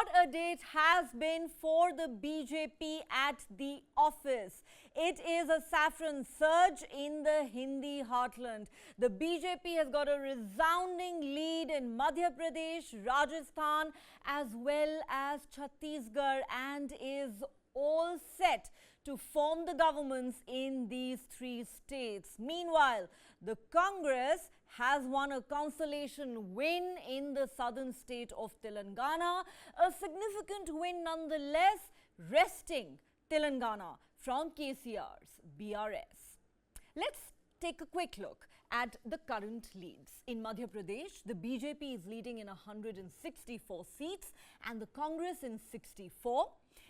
what a day it has been for the BJP at the office. It is a saffron surge in the Hindi heartland. The BJP has got a resounding lead in Madhya Pradesh, Rajasthan as well as Chattisgarh and is all set to form the governments in these three states. Meanwhile, the Congress has won a consolation win in the southern state of Telangana, a significant win nonetheless, wresting Telangana from KCR's BRS. Let's take a quick look at the current leads. In Madhya Pradesh, the BJP is leading in 164 seats and the Congress in 64.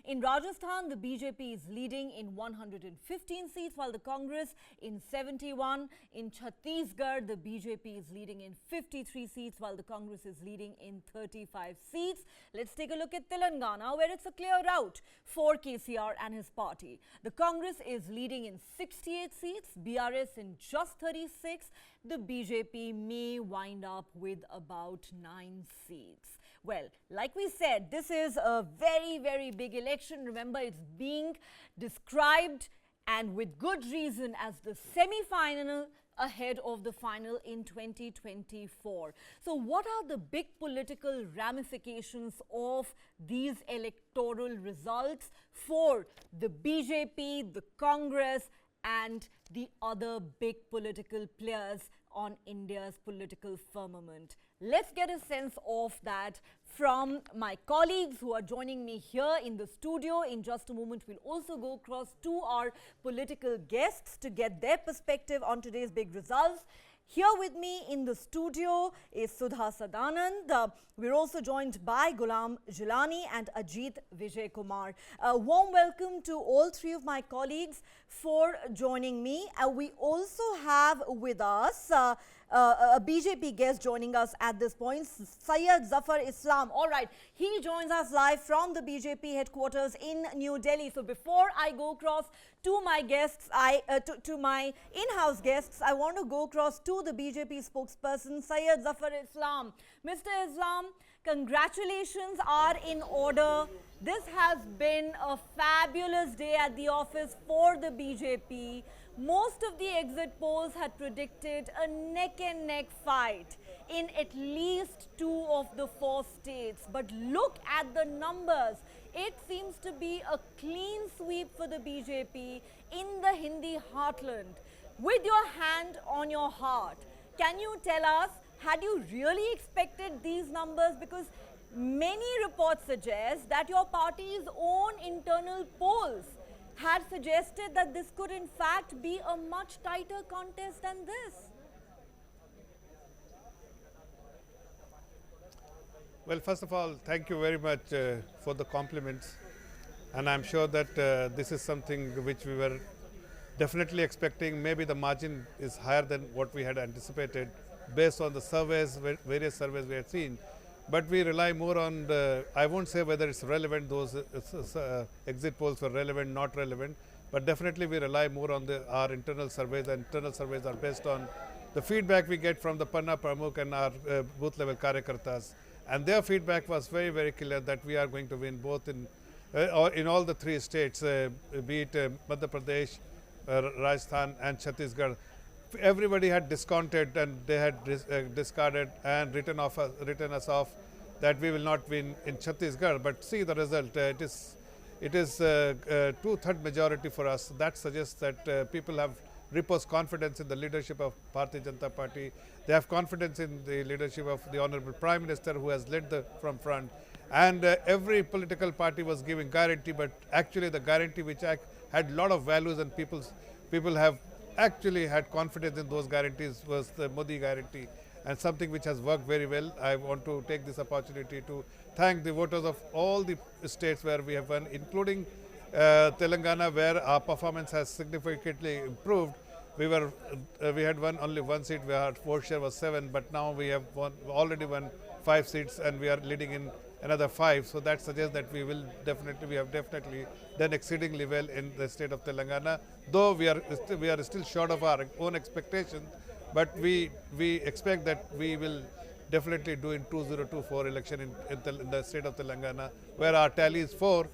In Rajasthan, the BJP is leading in 115 seats while the Congress in 71. In Chhattisgarh, the BJP is leading in 53 seats while the Congress is leading in 35 seats. Let's take a look at Telangana, where it's a clear rout for KCR and his party. The Congress is leading in 68 seats, BRS in just 36. The BJP may wind up with about 9 seats. Well, like we said, this is a very, very big election. Remember, it's being described and with good reason as the semi-final ahead of the final in 2024. So what are the big political ramifications of these electoral results for the BJP, the Congress and the other big political players on India's political firmament? Let's get a sense of that from my colleagues who are joining me here in the studio. In just a moment, we'll also go across to our political guests to get their perspective on today's big results. Here with me in the studio is Sudha Sadanand. We're also joined by Ghulam Jilani and Ajit Vijay Kumar. A warm welcome to all three of my colleagues for joining me. We also have with us a BJP guest joining us at this point, Syed Zafar Islam. All right, he joins us live from the BJP headquarters in New Delhi. So before I go across to my guests, to my in-house guests, I want to go across to the BJP spokesperson, Syed Zafar Islam. Mr. Islam, congratulations are in order. This has been a fabulous day at the office for the BJP. Most of the exit polls had predicted a neck-and-neck fight in at least 2 of the 4 states. But look at the numbers. It seems to be a clean sweep for the BJP in the Hindi heartland. With your hand on your heart, can you tell us, had you really expected these numbers? Because many reports suggest that your party's own internal polls had suggested that this could in fact be a much tighter contest than this. Well, first of all, thank you very much for the compliments, and I'm sure that this is something which we were definitely expecting. Maybe the margin is higher than what we had anticipated based on the surveys, various surveys we had seen. But we rely more on the, I won't say whether it's relevant, those exit polls were relevant, not relevant, but definitely we rely more on our internal surveys, and internal surveys are based on the feedback we get from the Panna Pramukh and our booth level Karyakartas. And their feedback was very, very clear that we are going to win both in all the 3 states, be it Madhya Pradesh, Rajasthan and Chattisgarh. Everybody had discounted and they had discarded and written us off that we will not win in Chhattisgarh. But see the result, it is 2/3 majority for us. That suggests that people have reposed confidence in the leadership of Bharatiya Janata Party. They have confidence in the leadership of the Honorable Prime Minister, who has led from front. And every political party was giving guarantee, but actually the guarantee which had a lot of values and people have actually had confidence in those guarantees was the Modi guarantee, and something which has worked very well. I want to take this opportunity to thank the voters of all the states where we have won, including Telangana, where our performance has significantly improved. We had won only 1 seat, where our vote share was 7, but now we have already won 5 seats and we are leading in another 5. So that suggests that we have definitely done exceedingly well in the state of Telangana, though we are still short of our own expectations. But we expect that we will definitely do in 2024 election in the state of Telangana, where our tally is 4.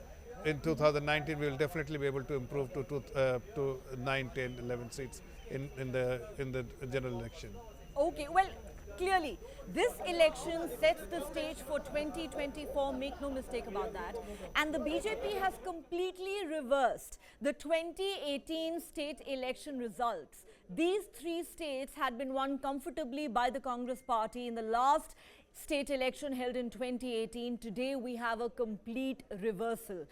In 2019, we will definitely be able to improve to 9, 10, 11 seats in the general election. Okay, well, clearly, this election sets the stage for 2024, make no mistake about that. And the BJP has completely reversed the 2018 state election results. These three states had been won comfortably by the Congress party in the last state election held in 2018. Today, we have a complete reversal.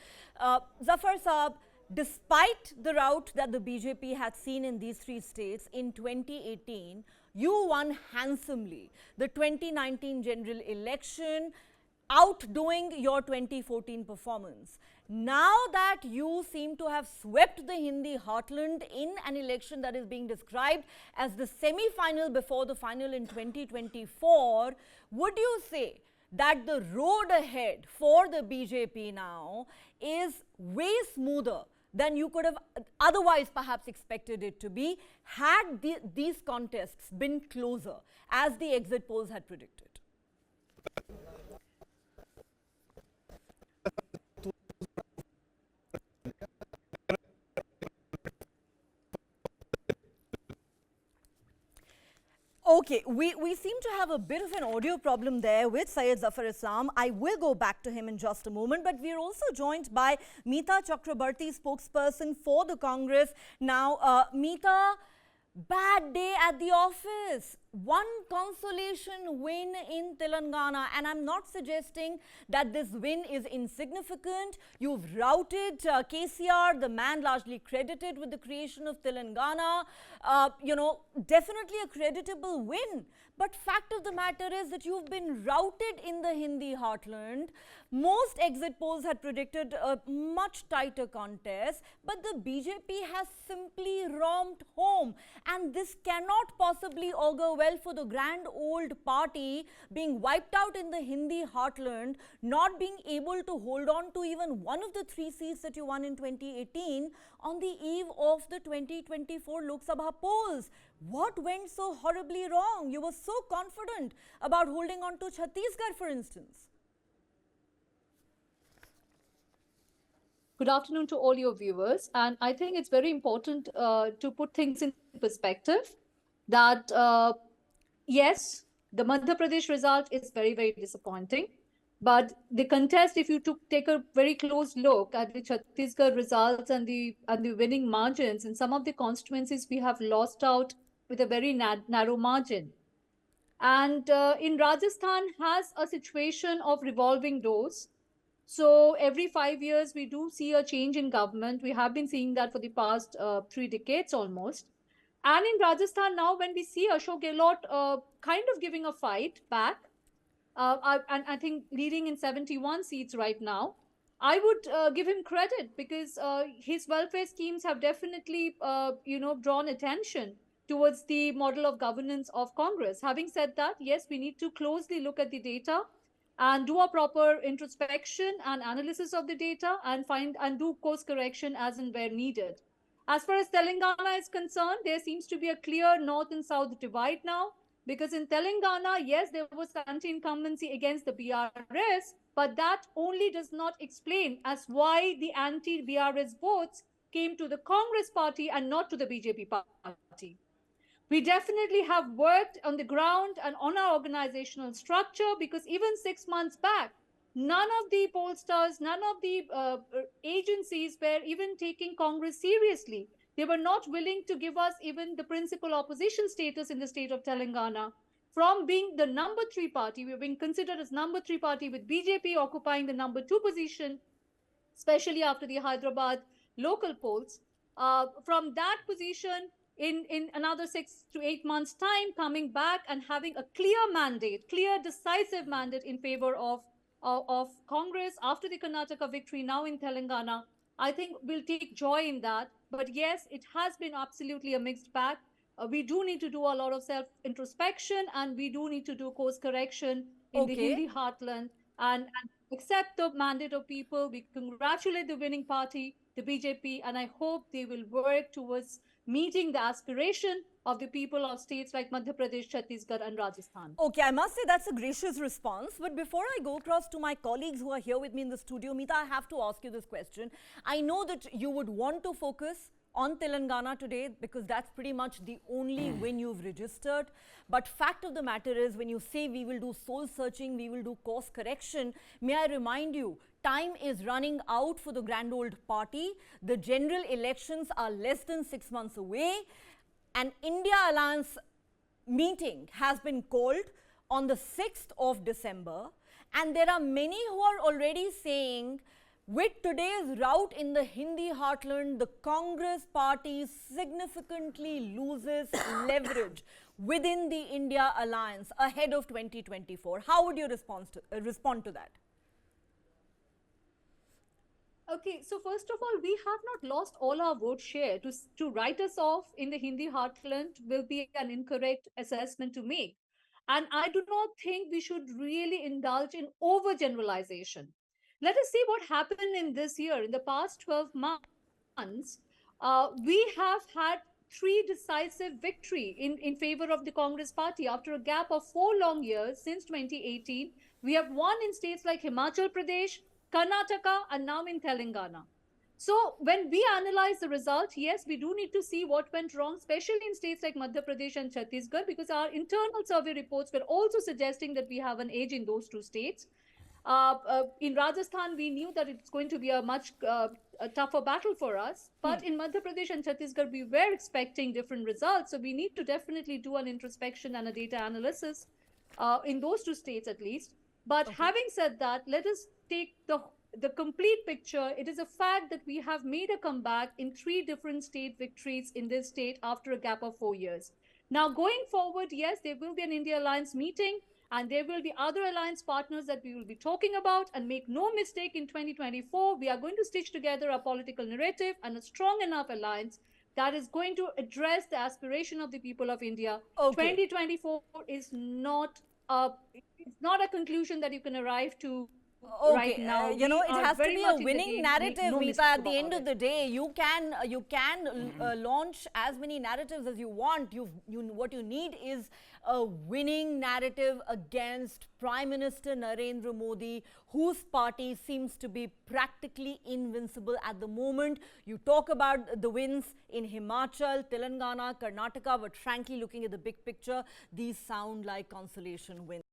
Zafar Saab, despite the rout that the BJP had seen in these three states in 2018, you won handsomely the 2019 general election, outdoing your 2014 performance. Now that you seem to have swept the Hindi heartland in an election that is being described as the semi-final before the final in 2024, would you say that the road ahead for the BJP now is way smoother than you could have otherwise perhaps expected it to be, had these contests been closer, as the exit polls had predicted? Okay, we seem to have a bit of an audio problem there with Syed Zafar Islam. I will go back to him in just a moment, but we're also joined by Meeta Chakrabarti, spokesperson for the Congress. Now, Meeta, bad day at the office. One consolation win in Telangana, and I'm not suggesting that this win is insignificant. You've routed KCR, the man largely credited with the creation of Telangana. Definitely a creditable win. But fact of the matter is that you've been routed in the Hindi heartland. Most exit polls had predicted a much tighter contest, but the BJP has simply romped home. And this cannot possibly augur well for the grand old party, being wiped out in the Hindi heartland, not being able to hold on to even one of the three seats that you won in 2018 on the eve of the 2024 Lok Sabha polls. What went so horribly wrong? You were so confident about holding on to Chhattisgarh, for instance. Good afternoon to all your viewers. And I think it's very important to put things in perspective that, yes, the Madhya Pradesh result is very, very disappointing. But the contest, if you take a very close look at the Chhattisgarh results and the winning margins, in some of the constituencies, we have lost out with a very narrow margin. And in Rajasthan has a situation of revolving doors. So every 5 years, we do see a change in government. We have been seeing that for the past 3 decades almost. And in Rajasthan now, when we see Ashok Gehlot kind of giving a fight back, and I think leading in 71 seats right now, I would give him credit because his welfare schemes have definitely, drawn attention towards the model of governance of Congress. Having said that, yes, we need to closely look at the data and do a proper introspection and analysis of the data and do course correction as and where needed. As far as Telangana is concerned, there seems to be a clear north and south divide now, because in Telangana, yes, there was anti-incumbency against the BRS, but that only does not explain as why the anti-BRS votes came to the Congress party and not to the BJP party. We definitely have worked on the ground and on our organizational structure, because even 6 months back, none of the pollsters, none of the agencies were even taking Congress seriously. They were not willing to give us even the principal opposition status in the state of Telangana. From being the number 3 party, we were being considered as number 3 party, with BJP occupying the number 2 position, especially after the Hyderabad local polls. From that position, in another 6 to 8 months' time, coming back and having a clear, decisive mandate in favor of Congress after the Karnataka victory, now in Telangana, I think we'll take joy in that. But yes, it has been absolutely a mixed bag. We do need to do a lot of self-introspection, and we do need to do course correction in the Hindi heartland and accept the mandate of people. We congratulate the winning party, the BJP, and I hope they will work towards meeting the aspiration of the people of states like Madhya Pradesh, Chhattisgarh, and Rajasthan. Okay, I must say that's a gracious response. But before I go across to my colleagues who are here with me in the studio, Meeta, I have to ask you this question. I know that you would want to focus on Telangana today because that's pretty much the only win you've registered. But fact of the matter is, when you say we will do soul searching, we will do course correction, may I remind you, time is running out for the grand old party. The general elections are less than 6 months away. An India Alliance meeting has been called on the 6th of December, and there are many who are already saying with today's rout in the Hindi heartland, the Congress party significantly loses leverage within the India Alliance ahead of 2024. How would you respond to that? Okay, so first of all, we have not lost all our vote share. To write us off in the Hindi heartland will be an incorrect assessment to make. And I do not think we should really indulge in overgeneralization. Let us see what happened in this year. In the past 12 months, we have had three decisive victory in favor of the Congress party. After a gap of 4 long years since 2018, we have won in states like Himachal Pradesh, Karnataka, and now in Telangana. So when we analyze the result, yes, we do need to see what went wrong, especially in states like Madhya Pradesh and Chhattisgarh, because our internal survey reports were also suggesting that we have an edge in those two states. In Rajasthan, we knew that it's going to be a much tougher battle for us. But in Madhya Pradesh and Chhattisgarh, we were expecting different results. So we need to definitely do an introspection and a data analysis in those two states at least. But having said that, let us take the complete picture. It is a fact that we have made a comeback in 3 different state victories in this state after a gap of 4 years. Now, going forward, yes, there will be an India Alliance meeting, and there will be other alliance partners that we will be talking about. And make no mistake, in 2024, we are going to stitch together a political narrative and a strong enough alliance that is going to address the aspiration of the people of India. 2024 is not a conclusion that you can arrive to right now. You know, it has to be a winning narrative, Meeta. At the end of the day, you can launch as many narratives as you want. What you need is a winning narrative against Prime Minister Narendra Modi, whose party seems to be practically invincible at the moment. You talk about the wins in Himachal, Telangana, Karnataka, but frankly, looking at the big picture, these sound like consolation wins.